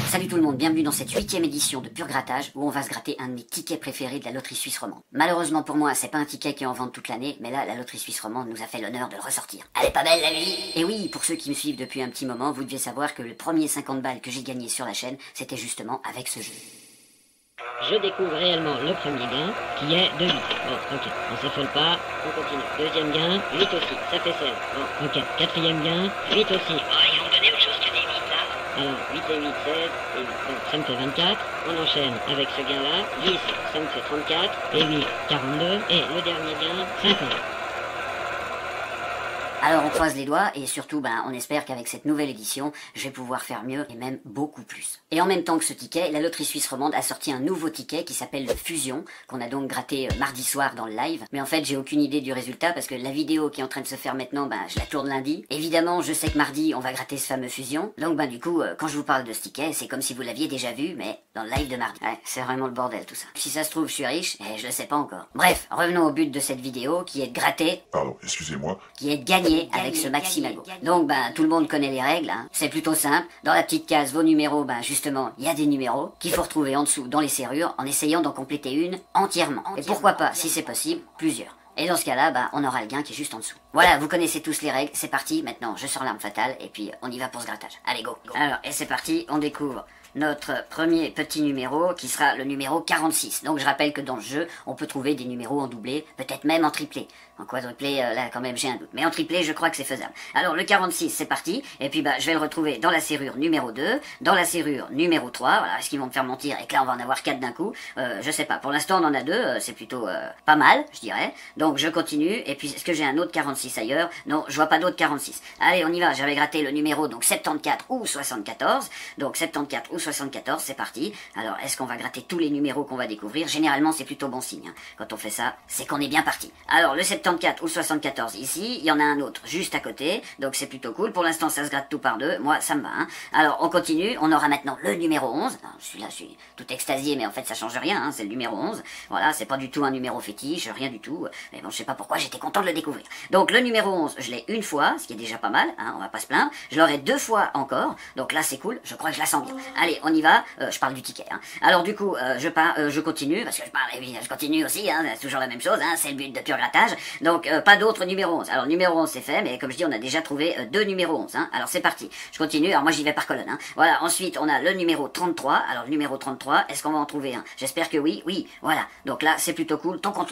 Salut tout le monde, bienvenue dans cette 8e édition de Pur Grattage où on va se gratter un de mes tickets préférés de la loterie suisse romande. Malheureusement pour moi, c'est pas un ticket qui est en vente toute l'année, mais là, la loterie suisse romande nous a fait l'honneur de le ressortir. Elle est pas belle la vie? Et oui, pour ceux qui me suivent depuis un petit moment, vous devez savoir que le premier 50 balles que j'ai gagné sur la chaîne, c'était justement avec ce jeu. Je découvre réellement le premier gain, qui est de 8. Bon, ok, on s'affole pas, on continue. Deuxième gain, 8 aussi, ça fait 16. Bon, ok. Quatrième gain, 8 aussi. Oh, ils vont me donner autre chose que des 8 là. Alors, 8 et 8, 16, et 8, donc ça me fait 24. On enchaîne avec ce gain-là, 10, ça me fait 34, et 8, 42, et le dernier gain, 50. Alors on croise les doigts et surtout on espère qu'avec cette nouvelle édition, je vais pouvoir faire mieux et même beaucoup plus. Et en même temps que ce ticket, la loterie suisse romande a sorti un nouveau ticket qui s'appelle le Fusion, qu'on a donc gratté mardi soir dans le live. Mais en fait j'ai aucune idée du résultat parce que la vidéo qui est en train de se faire maintenant, je la tourne lundi. Évidemment je sais que mardi on va gratter ce fameux Fusion. Donc du coup quand je vous parle de ce ticket, c'est comme si vous l'aviez déjà vu mais dans le live de mardi. Ouais, c'est vraiment le bordel tout ça. Si ça se trouve je suis riche et je le sais pas encore. Bref, revenons au but de cette vidéo qui est de gratter. Pardon, excusez-moi. Qui est de gagner avec ce Maximago. Donc tout le monde connaît les règles, hein. C'est plutôt simple. Dans la petite case vos numéros, justement, il y a des numéros qu'il faut retrouver en dessous dans les serrures en essayant d'en compléter une entièrement. Et pourquoi pas, si c'est possible, plusieurs. Et dans ce cas-là, on aura le gain qui est juste en dessous. Voilà, vous connaissez tous les règles, c'est parti, maintenant je sors l'arme fatale et puis on y va pour ce grattage. Allez go. Alors, et c'est parti, on découvre notre premier petit numéro qui sera le numéro 46. Donc je rappelle que dans le jeu, on peut trouver des numéros en doublé, peut-être même en triplé. En quadruplé, là quand même j'ai un doute. Mais en triplé, je crois que c'est faisable. Alors le 46, c'est parti. Et puis je vais le retrouver dans la serrure numéro 2, dans la serrure numéro 3. Voilà, est-ce qu'ils vont me faire mentir et que là on va en avoir 4 d'un coup? Je sais pas. Pour l'instant on en a 2, c'est plutôt pas mal, je dirais. Donc je continue. Et puis est-ce que j'ai un autre 46 ailleurs? Non, je vois pas d'autre 46. Allez, on y va. J'avais gratté le numéro donc 74 ou 74. Donc 74 ou 74, c'est parti. Alors est-ce qu'on va gratter tous les numéros qu'on va découvrir? Généralement c'est plutôt bon signe, hein. Quand on fait ça, c'est qu'on est bien parti. Alors le 74 ou 74 ici, il y en a un autre juste à côté, donc c'est plutôt cool. Pour l'instant ça se gratte tout par deux, moi ça me va, hein. Alors on continue, on aura maintenant le numéro 11. Alors, celui-là je suis tout extasié mais en fait ça change rien, hein. C'est le numéro 11. Voilà, c'est pas du tout un numéro fétiche, rien du tout. Mais bon, je sais pas pourquoi j'étais content de le découvrir. Donc le numéro 11, je l'ai une fois, ce qui est déjà pas mal, hein, on va pas se plaindre. Je l'aurai 2 fois encore, donc là c'est cool, je crois que je la sens bien. Allez, on y va, je parle du ticket, hein. Alors du coup, je continue, parce que je continue aussi, hein, c'est toujours la même chose, hein, c'est le but de Pur Grattage. Donc pas d'autres numéro 11. Alors numéro 11 c'est fait, mais comme je dis on a déjà trouvé 2 numéros 11, hein. Alors c'est parti, je continue, alors moi j'y vais par colonne, hein. Voilà, ensuite on a le numéro 33. Alors le numéro 33, est-ce qu'on va en trouver un? J'espère que oui, voilà. Donc là c'est plutôt cool, tant qu'on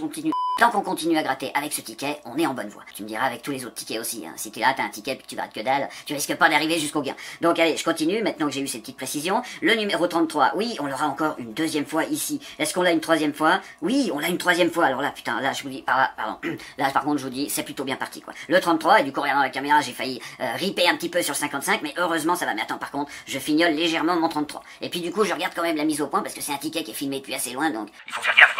continue à gratter avec ce ticket, on est en bonne voie. Tu me diras avec tous les autres tickets aussi, hein. Si tu as un ticket puis que tu grattes que dalle, tu risques pas d'arriver jusqu'au gain. Donc allez, je continue, maintenant que j'ai eu ces petites précisions. Le numéro 33, oui, on l'aura encore une deuxième fois ici. Est-ce qu'on l'a une troisième fois? Oui, on l'a une troisième fois. Alors là, putain, là je vous dis, pardon, là par contre je vous dis, c'est plutôt bien parti quoi. Le 33, et du coup regardant la caméra, j'ai failli riper un petit peu sur 55, mais heureusement ça va. Mais attends, par contre, je fignole légèrement mon 33. Et puis du coup, je regarde quand même la mise au point, parce que c'est un ticket qui est filmé depuis assez loin, donc il faut faire gaffe.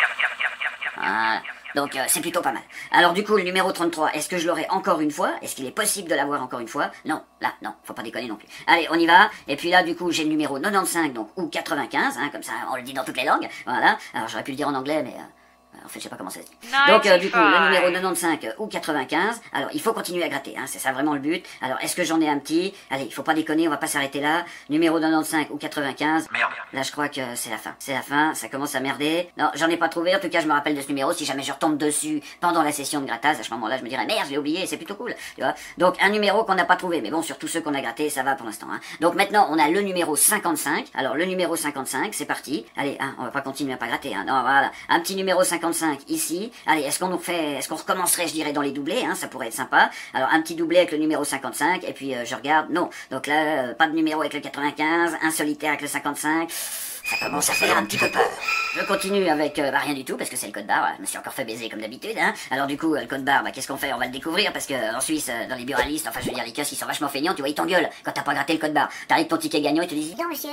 Voilà. Donc c'est plutôt pas mal. Alors du coup, le numéro 33, est-ce que je l'aurai encore une fois? Est-ce qu'il est possible de l'avoir encore une fois? Non, là, non, faut pas déconner non plus. Allez, on y va. Et puis là, du coup, j'ai le numéro 95, donc, ou 95, hein, comme ça, on le dit dans toutes les langues. Voilà. Alors j'aurais pu le dire en anglais, mais... en fait, je sais pas comment ça se dit. Donc, du coup, le numéro 95 ou 95. Alors, il faut continuer à gratter, hein. C'est ça vraiment le but. Alors, est-ce que j'en ai un petit? Allez, il faut pas déconner, on va pas s'arrêter là. Numéro 95 ou 95. Merde. Là, je crois que c'est la fin. C'est la fin, ça commence à merder. Non, j'en ai pas trouvé. En tout cas, je me rappelle de ce numéro. Si jamais je retombe dessus pendant la session de grattage, à ce moment-là, je me dirais, merde, je l'ai oublié, c'est plutôt cool. Tu vois? Donc, un numéro qu'on n'a pas trouvé. Mais bon, sur tous ceux qu'on a grattés, ça va pour l'instant, hein. Donc, maintenant, on a le numéro 55. Alors, le numéro 55, c'est parti. Allez, hein, on va pas continuer à pas gratter, hein. Non, voilà. Un petit numéro 55 ici. Allez, est-ce qu'on recommencerait, je dirais, dans les doublés, hein, ça pourrait être sympa. Alors, un petit doublé avec le numéro 55, et puis je regarde, non. Donc là, pas de numéro avec le 95, un solitaire avec le 55... Ça commence à faire un petit peu peur. Je continue avec rien du tout parce que c'est le code barre. Voilà, je me suis encore fait baiser comme d'habitude, hein. Alors du coup le code barre, qu'est-ce qu'on fait? On va le découvrir parce que en Suisse, dans les buralistes, enfin je veux dire les kiosques, ils sont vachement feignants. Tu vois, ils t'engueulent quand t'as pas gratté le code barre. T'arrives ton ticket gagnant, ils te disent non monsieur,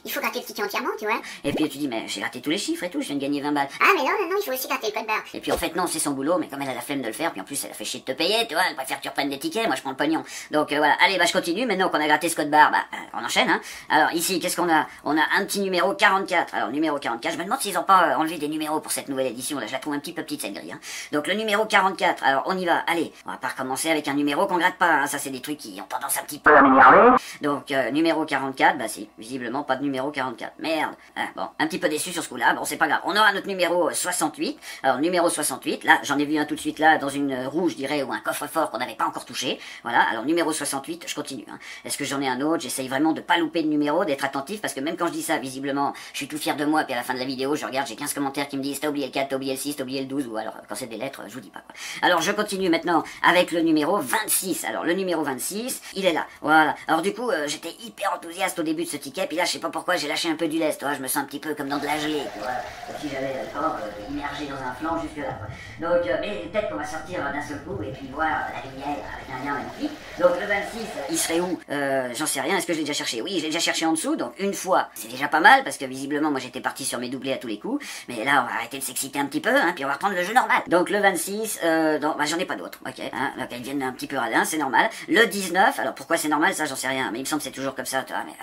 il faut gratter le ticket entièrement, tu vois. Et puis tu dis mais j'ai gratté tous les chiffres et tout, je viens de gagner 20 balles. Ah mais non, il faut aussi gratter le code barre. Et puis en fait non, c'est son boulot, mais comme elle a la flemme de le faire, puis en plus elle a fait chier de te payer, tu vois, elle préfère que tu reprennes des tickets, moi je prends le pognon. Donc voilà, allez je continue. Maintenant qu'on a gratté ce code barre, on enchaîne, hein. Alors ici, qu'est-ce qu'on a? On a un petit numéro 44. Alors, numéro 44, je me demande s'ils ont pas enlevé des numéros pour cette nouvelle édition, là, je la trouve un petit peu petite, cette grille, hein. Donc, le numéro 44, alors, on y va, allez, on va pas recommencer avec un numéro qu'on gratte pas, hein. Ça, c'est des trucs qui ont tendance un petit peu à m'énerver. Donc, numéro 44, bah si, visiblement, pas de numéro 44. Merde. Ah, bon, un petit peu déçu sur ce coup-là, bon, c'est pas grave. On aura notre numéro 68. Alors, numéro 68, là, j'en ai vu un tout de suite, là, dans une roue, je dirais, ou un coffre-fort qu'on n'avait pas encore touché. Voilà, alors, numéro 68, je continue, hein. Est-ce que j'en ai un autre? J'essaye vraiment de pas louper de numéro, d'être attentif, parce que même quand je dis ça, visiblement, je suis tout fier de moi, puis à la fin de la vidéo, je regarde, j'ai 15 commentaires qui me disent, t'as oublié le 4, t'as oublié le 6, t'as oublié le 12, ou alors, quand c'est des lettres, je vous dis pas, quoi. Alors, je continue maintenant avec le numéro 26. Alors, le numéro 26, il est là. Voilà. Alors, du coup, j'étais hyper enthousiaste au début de ce ticket, puis là, je sais pas pourquoi, j'ai lâché un peu du lest, tu vois, je me sens un petit peu comme dans de la gelée, tu vois, comme si j'avais le corps immergé dans un flanc jusque-là, quoi. Donc, mais peut-être qu'on va sortir d'un seul coup, et puis voir la lumière avec un lien magnifique. Donc, le 26, il serait où? J'en sais rien, est-ce que je l'ai déjà cherché? Oui, je l'ai déjà cherché en dessous, donc une fois, c'est déjà pas mal, parce que visiblement, moi, j'étais parti sur mes doublés à tous les coups, mais là, on va arrêter de s'exciter un petit peu, hein, puis on va reprendre le jeu normal. Donc, le 26, non, bah, j'en ai pas d'autres, ok, hein, donc ils viennent un petit peu radin, c'est normal. Le 19, alors pourquoi c'est normal, ça, j'en sais rien, mais il me semble que c'est toujours comme ça, tu vois, mais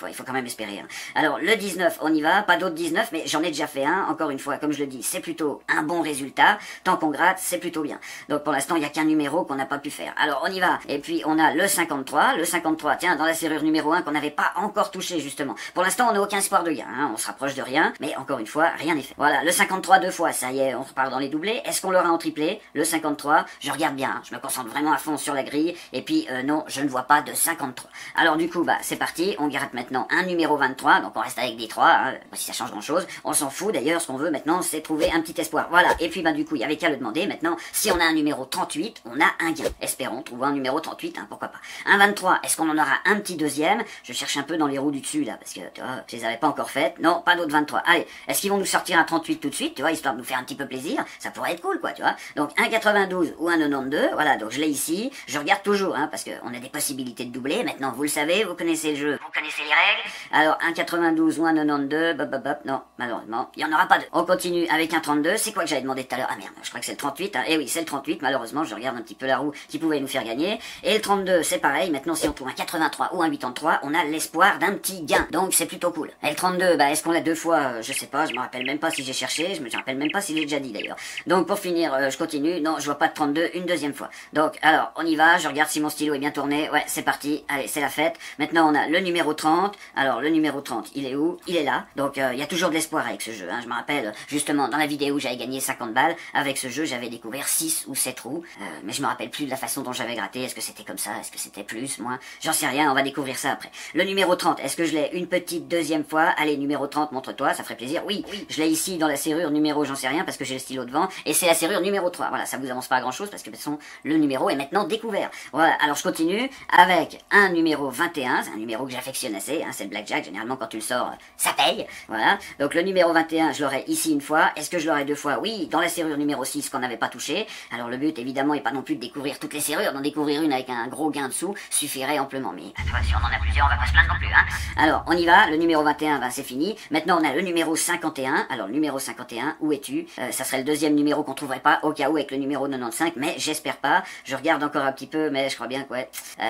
il faut quand même espérer, hein. Alors, le 19, on y va, pas d'autres 19, mais j'en ai déjà fait un, encore une fois, comme je le dis, c'est plutôt un bon résultat, tant qu'on gratte, c'est plutôt bien. Donc, pour l'instant, il n'y a qu'un numéro qu'on n'a pas pu faire. Alors, on y va, et puis on a le 53, tiens, dans la serrure numéro 1 qu'on n'avait pas encore touché, justement. Pour l'instant, on n'a aucun espoir de gain, hein, on se rapproche de rien, mais encore une fois, rien n'est fait. Voilà, le 53 deux fois, ça y est, on repart dans les doublés. Est-ce qu'on l'aura en triplé? Le 53, je regarde bien, hein, je me concentre vraiment à fond sur la grille, et puis, non, je ne vois pas de 53. Alors, du coup, bah, c'est parti, on gratte maintenant un numéro 23, donc on reste avec des 3, hein, si ça change grand chose, on s'en fout d'ailleurs, ce qu'on veut maintenant, c'est trouver un petit espoir. Voilà, et puis, bah, du coup, il y avait qu'à le demander, maintenant, si on a un numéro 38, on a un gain. Espérons trouver un numéro 38, hein, pourquoi pas. Un 23, est-ce qu'on en aura un petit deuxième? Je cherche un peu dans les roues du dessus, là, parce que, tu vois, je les avais pas encore faites. Non, pas d'autres 23. Allez, est-ce qu'ils vont nous sortir un 38 tout de suite, tu vois, histoire de nous faire un petit peu plaisir? Ça pourrait être cool, quoi, tu vois. Donc, un 92 ou un 92, voilà, donc je l'ai ici, je regarde toujours, hein, parce qu'on a des possibilités de doubler. Maintenant, vous le savez, vous connaissez le jeu, vous connaissez les règles. Alors, un 92 ou un 92, non, malheureusement, il y en aura pas deux. On continue avec un 32, c'est quoi que j'avais demandé tout à l'heure? Ah merde, je crois que c'est le 38, hein. Eh oui, c'est le 38, malheureusement, je regarde un petit peu la roue qui pouvait nous faire gagner. Et le 32, c'est pareil, maintenant si on trouve un 83 ou un 83, on a l'espoir d'un petit gain, donc c'est plutôt cool. Et le 32, bah est-ce qu'on l'a deux fois? Je sais pas, je me rappelle même pas si j'ai cherché, je me rappelle même pas si j'ai déjà dit d'ailleurs. Donc pour finir, je continue, non, je vois pas de 32 une deuxième fois. Donc alors, on y va, je regarde si mon stylo est bien tourné, ouais, c'est parti, allez, c'est la fête. Maintenant on a le numéro 30, alors le numéro 30, il est où? Il est là, donc il y a toujours de l'espoir avec ce jeu, hein. Je me rappelle, justement, dans la vidéo où j'avais gagné 50 balles, avec ce jeu j'avais découvert 6 ou 7 roues, mais je me rappelle plus de la façon dont j'avais gratté, est-ce que c'était comme ça, est-ce que c'était plus, moins, j'en sais rien, on va découvrir ça après. Le numéro 30, est-ce que je l'ai une petite deuxième fois? Allez, numéro 30, montre-toi, ça ferait plaisir. Oui, je l'ai ici dans la serrure numéro, j'en sais rien, parce que j'ai le stylo devant, et c'est la serrure numéro 3. Voilà, ça vous avance pas à grand chose, parce que de toute façon, le numéro est maintenant découvert. Voilà, alors je continue avec un numéro 21, c'est un numéro que j'affectionne assez, hein, c'est le blackjack, généralement quand tu le sors, ça paye. Voilà, donc le numéro 21, je l'aurai ici une fois. Est-ce que je l'aurai deux fois? Oui, dans la serrure numéro 6 qu'on n'avait pas touché. Alors le but, évidemment, est pas non plus de découvrir toutes les serrures, d'en découvrir une avec un gros gain dessous suffirait amplement. Mais si on en a plusieurs, on va pas se plaindre non plus, hein. Alors, on y va, le numéro 21, ben, c'est fini. Maintenant, on a le numéro 51. Alors, le numéro 51, où es-tu? Ça serait le deuxième numéro qu'on trouverait pas, au cas où, avec le numéro 95, mais j'espère pas. Je regarde encore un petit peu, mais je crois bien que, ouais,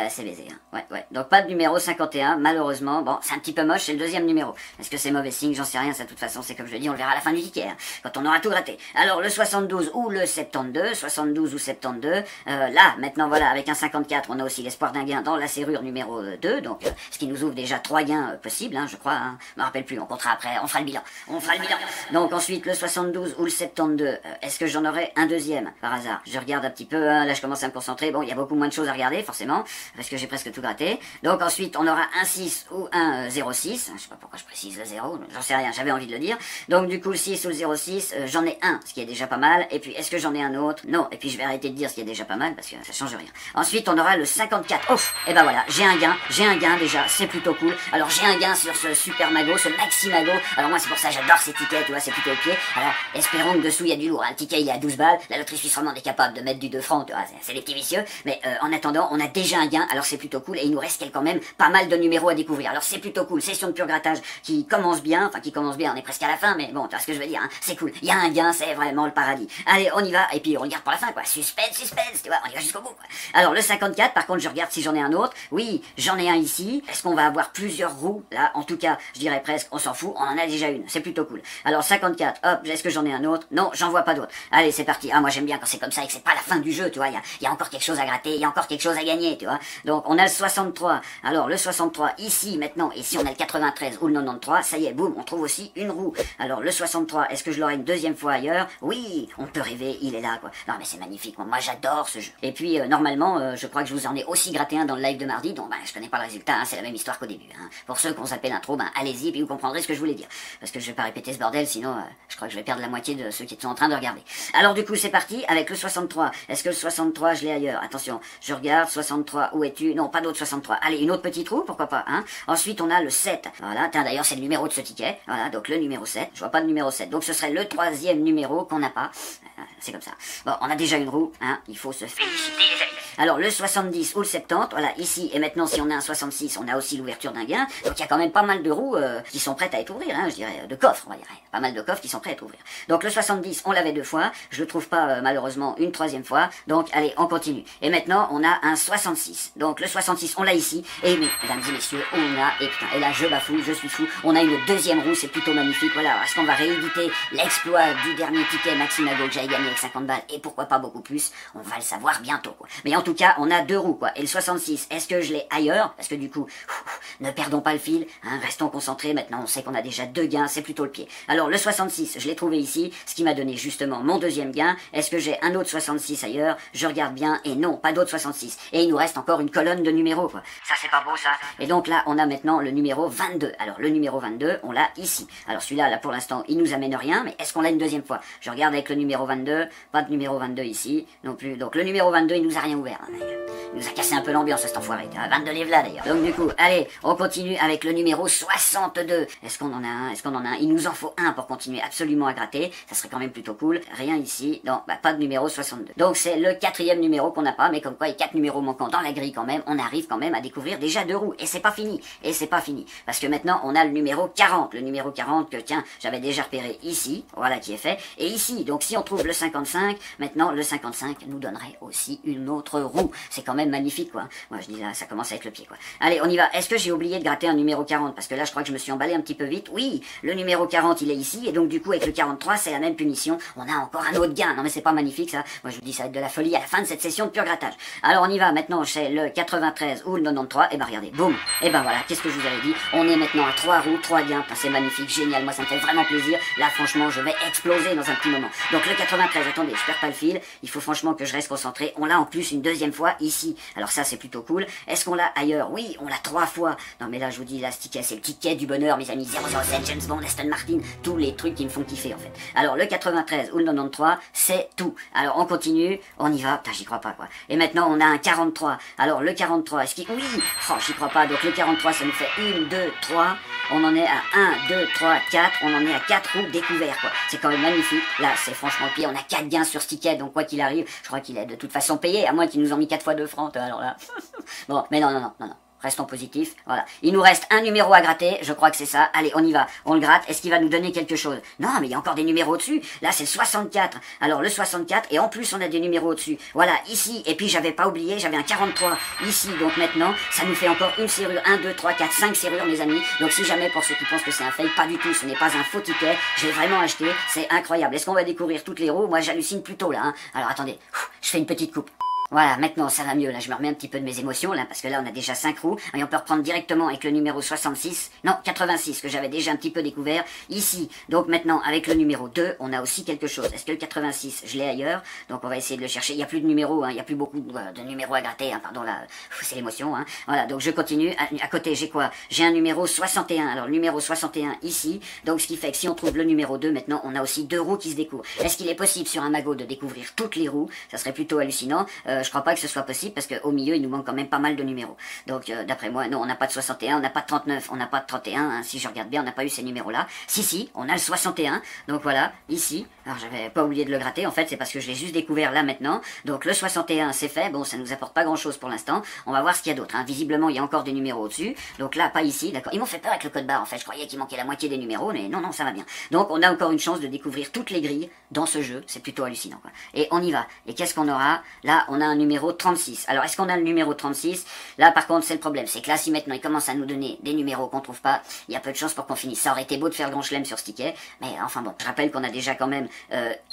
c'est baisé, hein. Ouais. Donc, pas de numéro 51, malheureusement. Bon, c'est un petit peu moche, c'est le deuxième numéro. Est-ce que c'est mauvais signe? J'en sais rien, ça, de toute façon, c'est comme je le dis, on le verra à la fin du ticket, hein, quand on aura tout gratté. Alors, le 72 ou le 72, 72 ou 72, là, maintenant, voilà, avec un 54, on a aussi l'espoir d'un gain dans la serrure numéro 2, donc, ce qui nous ouvre déjà 3 gains possibles, hein, je crois, hein. Je me rappelle plus, on comptera après, on fera le bilan. Donc, ensuite, le 72 ou le 72, est-ce que j'en aurai un deuxième, par hasard? Je regarde un petit peu, hein, là, je commence à me concentrer. Bon, il y a beaucoup moins de choses à regarder, forcément, parce que j'ai presque tout gratté. Donc, ensuite, on aura un 6 ou un 06. Je sais pas pourquoi je précise le 0, j'en sais rien, j'avais envie de le dire. Donc, du coup, le 6 ou le 06, j'en ai un, ce qui est déjà pas mal. Et puis, est-ce que j'en ai un autre? Non. Et puis, je vais arrêter de dire ce qui est déjà pas mal, parce que ça change rien. Ensuite, on aura le 54. Ouf! Et ben voilà, j'ai un gain déjà, c'est plutôt cool. Alors, j'ai un gain sur ce super magot, ce maxi magot. Alors, moi, c'est pour ça que j'adore ces tickets, tu vois, c'est plutôt au pied. Alors, espérons que dessous, il y a du lourd. Le ticket, il est à 12 balles. La loterie suisse romande est capable de mettre du 2 francs, tu vois, c'est les petits vicieux. Mais en attendant, on a déjà un gain, alors c'est plutôt cool. Et il nous reste quand même pas mal de numéros à découvrir. Alors, c'est plutôt cool. Session de pur grattage qui commence bien. Enfin, qui commence bien, on est presque à la fin, mais bon, tu vois ce que je veux dire, hein. C'est cool. Il y a un gain, c'est vraiment le paradis. Allez, on y va. Et puis, on regarde pour la fin, quoi. Suspense, tu vois, on y va jusqu'au bout, quoi. Alors, le 54, par contre, je regarde si j'en ai un autre. Oui, j'en ai un ici. Est-ce qu'on va avoir plusieurs roues? Là, en tout cas, je dirais presque presque, on s'en fout, on en a déjà une, c'est plutôt cool. Alors 54, hop, est-ce que j'en ai un autre? Non, j'en vois pas d'autre. Allez, c'est parti. Ah, moi j'aime bien quand c'est comme ça et que c'est pas la fin du jeu, tu vois, il y a encore quelque chose à gratter, il y a encore quelque chose à gagner, tu vois. Donc on a le 63. Alors le 63 ici maintenant, et si on a le 93 ou le 93, ça y est, boum, on trouve aussi une roue. Alors le 63, est-ce que je l'aurai une deuxième fois ailleurs? Oui, on peut rêver, il est là, quoi. Non mais c'est magnifique, moi j'adore ce jeu. Et puis normalement, je crois que je vous en ai aussi gratté un dans le live de mardi, donc je connais pas le résultat, hein, c'est la même histoire qu'au début. Hein. Pour ceux qui ont zappé l'intro, allez-y, puis vous comprendrez ce que je voulais dire. Parce que je vais pas répéter ce bordel, sinon je crois que je vais perdre la moitié de ceux qui sont en train de regarder. Alors du coup c'est parti avec le 63. Est-ce que le 63 je l'ai ailleurs? Attention, je regarde, 63, où es-tu? Non, pas d'autre 63. Allez, une autre petite roue, pourquoi pas, hein. Ensuite on a le 7. Voilà, tiens d'ailleurs c'est le numéro de ce ticket. Voilà, donc le numéro 7. Je vois pas de numéro 7. Donc ce serait le troisième numéro qu'on n'a pas. C'est comme ça. Bon, on a déjà une roue, hein, il faut se féliciter les amis. Alors le 70 ou le 70, voilà, ici, et maintenant si on a un 66, on a aussi l'ouverture d'un gain. Donc il y a quand même pas mal de roues qui sont prêtes à être ouvrir, hein, je dirais, de coffres, on va dire. Pas mal de coffres qui sont prêts à être ouvrir. Donc le 70, on l'avait 2 fois, je le trouve pas malheureusement une 3e fois. Donc allez, on continue. Et maintenant, on a un 66. Donc le 66, on l'a ici. Et mais, mesdames et messieurs, on a, et putain, et là je bafouille, je suis fou, on a une 2e roue, c'est plutôt magnifique. Voilà, est-ce qu'on va rééditer l'exploit du dernier ticket Maximago que j'avais gagné avec 50 balles, et pourquoi pas beaucoup plus, on va le savoir bientôt, quoi. Mais en tout cas, on a 2 roues, quoi. Et le 66, est-ce que je l'ai ailleurs? Parce que du coup, ne perdons pas le fil, hein, restons concentrés. Maintenant, on sait qu'on a déjà 2 gains, c'est plutôt le pied. Alors, le 66, je l'ai trouvé ici, ce qui m'a donné justement mon 2e gain. Est-ce que j'ai un autre 66 ailleurs? Je regarde bien, et non, pas d'autre 66. Et il nous reste encore une colonne de numéros, quoi. Ça, c'est pas beau, ça. Et donc là, on a maintenant le numéro 22. Alors, le numéro 22, on l'a ici. Alors, celui-là, là, pour l'instant, il nous amène rien, mais est-ce qu'on l'a une 2e fois? Je regarde avec le numéro 22, pas de numéro 22 ici, non plus. Donc, le numéro 22, il nous a rien ouvert, hein, il nous a cassé un peu l'ambiance, cet enfoiré. 22 livres là, d'ailleurs. Donc, du coup, allez, on continue avec le numéro 62. Est-ce qu'on en a un? Est-ce qu'on en a un? Il nous en faut un pour continuer absolument à gratter. Ça serait quand même plutôt cool. Rien ici. Non, pas de numéro 62. Donc, c'est le 4e numéro qu'on n'a pas, mais comme quoi, il y a 4 numéros manquants dans la grille quand même, on arrive quand même à découvrir déjà 2 roues. Et c'est pas fini. Et c'est pas fini. Parce que maintenant, on a le numéro 40. Le numéro 40 que, tiens, j'avais déjà repéré ici. Voilà qui est fait. Et ici, donc si on trouve le 55, maintenant, le 55 nous donnerait aussi une autre roue. C'est quand même magnifique, quoi. Moi, je dis là, ça commence avec le pied, quoi. Allez, on y va. Est-ce que j'ai oublié de gratter un numéro 40? Parce que là, je crois que je me suis emballé un petit peu vite. Oui, le numéro 40, il est ici. Et donc, du coup, avec le 43, c'est la même punition. On a encore un autre gain. Non, mais c'est pas magnifique, ça. Moi, je vous dis, ça va être de la folie à la fin de cette session de pur grattage. Alors, on y va. Maintenant, c'est le 93 ou le 93. Et ben, regardez, boum. Et ben, voilà. Qu'est-ce que je vous avais dit? On est maintenant à 3 roues, 3 gains. C'est magnifique, génial. Moi, ça me fait vraiment plaisir. Là, franchement, je vais exploser dans un petit moment. Donc, le 93, attendez, je perds pas le fil. Il faut franchement que je reste concentré. On l'a en plus une 2e fois ici. Alors, ça, c'est plutôt cool. Est-ce qu'on l'a ailleurs? Oui, on l'a 3 fois. Non, mais là, je vous dis, là, ce ticket, c'est le ticket du bonheur, mes amis. 007, James Bond, Aston Martin, tous les trucs qui me font kiffer, en fait. Alors, le 93 ou le 93, c'est tout. Alors, on continue, on y va. Putain, j'y crois pas, quoi. Et maintenant, on a un 43. Alors, le 43, est-ce qu'il... Oui! Oh, j'y crois pas. Donc, le 43, ça nous fait 1, 2, 3. On en est à 1, 2, 3, 4. On en est à 4 roues découvertes, quoi. C'est quand même magnifique. Là, c'est franchement pire. On a 4 gains sur ce ticket, donc quoi qu'il arrive, je crois qu'il est de toute façon payé, à moins qu'ils nous ont mis 4 fois 2 francs. Alors là... Bon, mais non. Restons positifs, voilà. Il nous reste un numéro à gratter, je crois que c'est ça. Allez, on y va, on le gratte. Est-ce qu'il va nous donner quelque chose? Non, mais il y a encore des numéros au-dessus. Là, c'est le 64. Alors, le 64, et en plus, on a des numéros au-dessus. Voilà, ici, et puis j'avais pas oublié, j'avais un 43 ici. Donc maintenant, ça nous fait encore une serrure. 1, 2, 3, 4, 5 serrures, mes amis. Donc si jamais, pour ceux qui pensent que c'est un fake, pas du tout, ce n'est pas un faux ticket. J'ai vraiment acheté, c'est incroyable. Est-ce qu'on va découvrir toutes les roues? Moi, j'hallucine plutôt, là. Hein. Alors, attendez, je fais une petite coupe. Voilà, maintenant ça va mieux, là je me remets un petit peu de mes émotions, là, parce que là on a déjà 5 roues, et on peut reprendre directement avec le numéro 66, non, 86, que j'avais déjà un petit peu découvert, ici. Donc maintenant, avec le numéro 2, on a aussi quelque chose. Est-ce que le 86, je l'ai ailleurs? Donc on va essayer de le chercher, il n'y a plus de numéros, hein, il n'y a plus beaucoup de numéros à gratter, hein, pardon, là, c'est l'émotion, hein. Voilà, donc je continue, à côté j'ai quoi? J'ai un numéro 61, alors le numéro 61 ici, donc ce qui fait que si on trouve le numéro 2, maintenant on a aussi 2 roues qui se découvrent. Est-ce qu'il est possible sur un magot de découvrir toutes les roues? Ça serait plutôt hallucinant. Je crois pas que ce soit possible parce qu'au milieu il nous manque quand même pas mal de numéros. Donc d'après moi, non, on n'a pas de 61, on n'a pas de 39, on n'a pas de 31, hein, si je regarde bien, on n'a pas eu ces numéros là. Si, on a le 61, donc voilà, ici, alors j'avais pas oublié de le gratter, en fait c'est parce que je l'ai juste découvert là maintenant, donc le 61 c'est fait, bon ça nous apporte pas grand chose pour l'instant, on va voir ce qu'il y a d'autre, hein. Visiblement il y a encore des numéros au-dessus, donc là pas ici, d'accord, ils m'ont fait peur avec le code barre en fait, je croyais qu'il manquait la moitié des numéros, mais non, ça va bien. Donc on a encore une chance de découvrir toutes les grilles dans ce jeu, c'est plutôt hallucinant quoi. Et on y va, et qu'est-ce qu'on aura? Là on a un numéro 36. Alors, est-ce qu'on a le numéro 36? Là, par contre, c'est le problème. C'est que là, si maintenant, ils commencent à nous donner des numéros qu'on trouve pas, il y a peu de chances pour qu'on finisse. Ça aurait été beau de faire le grand chelem sur ce ticket, mais enfin bon. Je rappelle qu'on a déjà quand même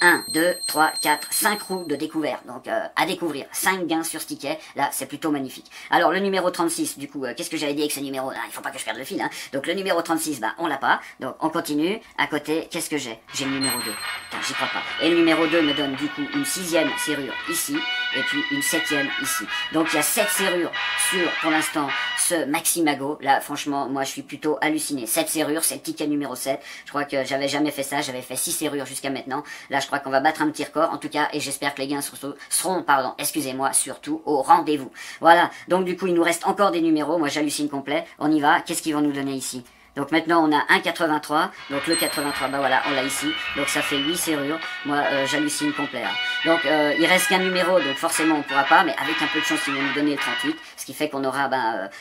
1, 2, 3, 4, 5 roues de découvert. Donc, à découvrir. 5 gains sur ce ticket. Là, c'est plutôt magnifique. Alors, le numéro 36, du coup, qu'est-ce que j'avais dit avec ce numéro? Il faut pas que je perde le fil, hein. Donc, le numéro 36, bah, on l'a pas. Donc, on continue. À côté, qu'est-ce que j'ai? J'ai le numéro 2. Putain, j'y crois pas. Et le numéro 2 me donne, du coup, une 6e serrure ici. Et puis, une 7e ici. Donc, il y a 7 serrures sur, pour l'instant, ce Maximago. Là, franchement, moi, je suis plutôt halluciné. 7 serrures, c'est le ticket numéro 7. Je crois que j'avais jamais fait ça. J'avais fait 6 serrures jusqu'à maintenant. Là, je crois qu'on va battre un petit record, en tout cas, et j'espère que les gains seront, excusez-moi, surtout au rendez-vous. Voilà. Donc, du coup, il nous reste encore des numéros. Moi, j'hallucine complet. On y va. Qu'est-ce qu'ils vont nous donner ici? Donc maintenant on a un 83, donc le 83, bah voilà, on l'a ici, donc ça fait 8 serrures, moi j'hallucine complet. Hein. Donc il reste qu'un numéro, donc forcément on pourra pas, mais avec un peu de chance ils vont nous donner le 38, ce qui fait qu'on aura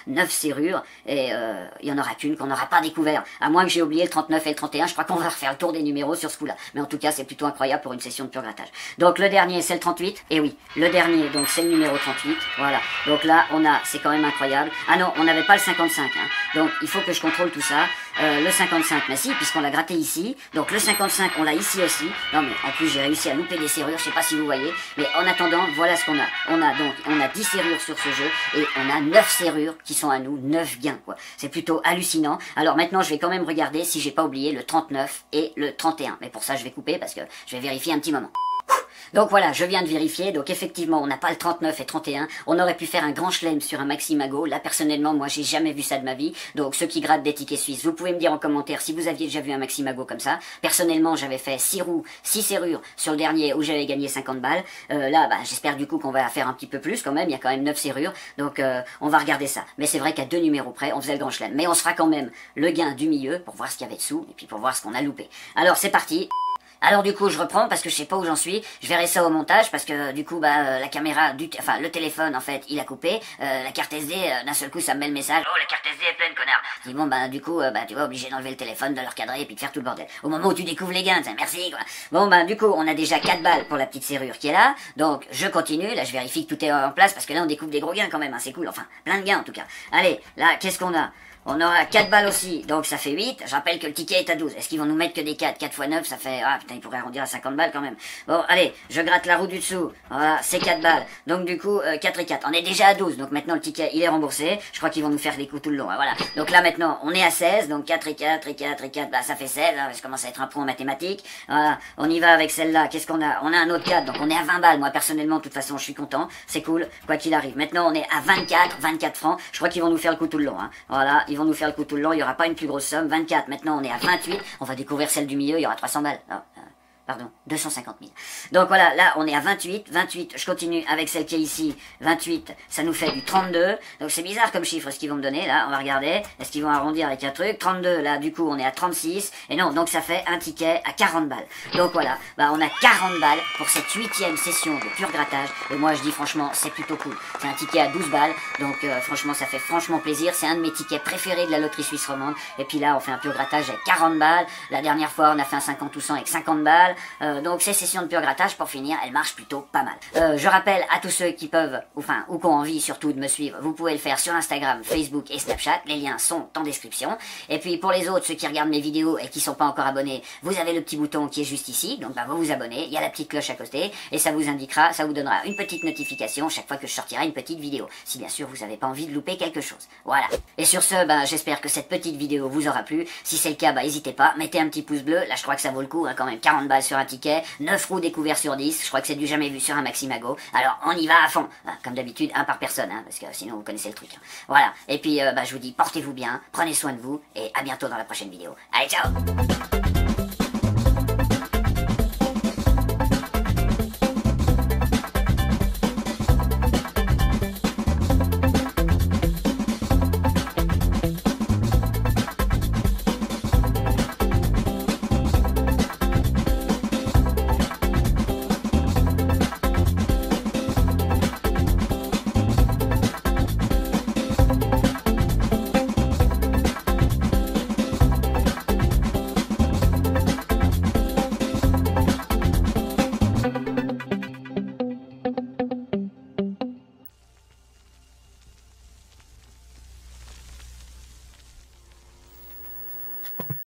9 serrures, et il y en aura qu'une qu'on n'aura pas découvert, à moins que j'ai oublié le 39 et le 31, je crois qu'on va refaire le tour des numéros sur ce coup-là, mais en tout cas c'est plutôt incroyable pour une session de pur grattage. Donc le dernier c'est le 38, et oui, le dernier donc c'est le numéro 38, voilà, donc là on a, c'est quand même incroyable, ah non, on n'avait pas le 55, hein. Donc il faut que je contrôle tout ça. Le 55, mais si, puisqu'on l'a gratté ici. Donc le 55, on l'a ici aussi. Non mais en plus j'ai réussi à louper des serrures, je sais pas si vous voyez. Mais en attendant, voilà ce qu'on a. On a 10 serrures sur ce jeu et on a 9 serrures qui sont à nous, 9 gains quoi. C'est plutôt hallucinant. Alors maintenant je vais quand même regarder si j'ai pas oublié le 39 et le 31. Mais pour ça je vais couper parce que je vais vérifier un petit moment. Donc voilà, je viens de vérifier, donc effectivement on n'a pas le 39 et 31, on aurait pu faire un grand chelem sur un Maximago, là personnellement moi j'ai jamais vu ça de ma vie, donc ceux qui grattent des tickets suisses, vous pouvez me dire en commentaire si vous aviez déjà vu un Maximago comme ça, personnellement j'avais fait 6 roues, 6 serrures sur le dernier où j'avais gagné 50 balles, là j'espère du coup qu'on va faire un petit peu plus quand même, il y a quand même 9 serrures, donc on va regarder ça, mais c'est vrai qu'à 2 numéros près on faisait le grand chelem, mais on se fera quand même le gain du milieu pour voir ce qu'il y avait dessous, et puis pour voir ce qu'on a loupé. Alors c'est parti. Alors du coup je reprends parce que je sais pas où j'en suis, je verrai ça au montage parce que du coup la caméra, le téléphone en fait il a coupé, la carte SD d'un seul coup ça me met le message, oh la carte SD est pleine connard. Je dis bon du coup tu vas obligé d'enlever le téléphone, de le recadrer et puis de faire tout le bordel. Au moment où tu découvres les gains, merci quoi. Bon du coup on a déjà 4 balles pour la petite serrure qui est là, donc je continue, là je vérifie que tout est en place parce que là on découvre des gros gains quand même, hein, c'est cool, enfin plein de gains en tout cas. Allez, là qu'est-ce qu'on a? On aura 4 balles aussi, donc ça fait 8. Je rappelle que le ticket est à 12. Est-ce qu'ils vont nous mettre que des 4? 4 x 9, ça fait... Ah putain, ils pourraient arrondir à 50 balles quand même. Bon, allez, je gratte la roue du dessous. Voilà, c'est 4 balles. Donc du coup, 4 et 4. On est déjà à 12, donc maintenant le ticket, il est remboursé. Je crois qu'ils vont nous faire des coups tout le long. Hein, voilà. Donc là maintenant, on est à 16, donc 4 et 4 et 4 et 4, ça fait 16. Hein, je commence à être un pro en mathématiques. Voilà, on y va avec celle-là. Qu'est-ce qu'on a? On a un autre 4, donc on est à 20 balles. Moi, personnellement, de toute façon, je suis content. C'est cool, quoi qu'il arrive. Maintenant, on est à 24 francs. Je crois qu'ils vont nous faire le coup tout le long. Hein. Voilà, ils vont nous faire le coup tout le long. Il n'y aura pas une plus grosse somme. 24, maintenant on est à 28. On va découvrir celle du milieu, il y aura 300 balles. Non, pardon, 250 000. Donc voilà, là on est à 28, je continue avec celle qui est ici, 28, ça nous fait du 32, donc c'est bizarre comme chiffre ce qu'ils vont me donner, là, on va regarder, est-ce qu'ils vont arrondir avec un truc, 32, là du coup on est à 36, et non, donc ça fait un ticket à 40 balles. Donc voilà, on a 40 balles pour cette 8e session de pur grattage, et moi je dis franchement, c'est plutôt cool. C'est un ticket à 12 balles, donc franchement ça fait franchement plaisir, c'est un de mes tickets préférés de la loterie suisse romande, et puis là on fait un pur grattage avec 40 balles, la dernière fois on a fait un 50 ou 100 avec 50 balles, donc ces sessions de pur grattage, pour finir, elles marchent plutôt pas mal. Je rappelle à tous ceux qui peuvent, ou qui ont envie surtout de me suivre, vous pouvez le faire sur Instagram, Facebook et Snapchat, les liens sont en description. Et puis pour les autres, ceux qui regardent mes vidéos et qui sont pas encore abonnés, vous avez le petit bouton qui est juste ici, donc vous vous abonnez, il y a la petite cloche à côté, et ça vous indiquera, ça vous donnera une petite notification chaque fois que je sortirai une petite vidéo, si bien sûr vous n'avez pas envie de louper quelque chose. Voilà. Et sur ce, j'espère que cette petite vidéo vous aura plu. Si c'est le cas, n'hésitez pas, mettez un petit pouce bleu, là je crois que ça vaut le coup, hein, quand même 40 balles sur un ticket, 9 roues découvertes sur 10, je crois que c'est du jamais vu sur un Maximago. Alors on y va à fond, comme d'habitude, un par personne, hein, parce que sinon vous connaissez le truc. Hein. Voilà, et puis je vous dis portez-vous bien, prenez soin de vous, et à bientôt dans la prochaine vidéo. Allez, ciao!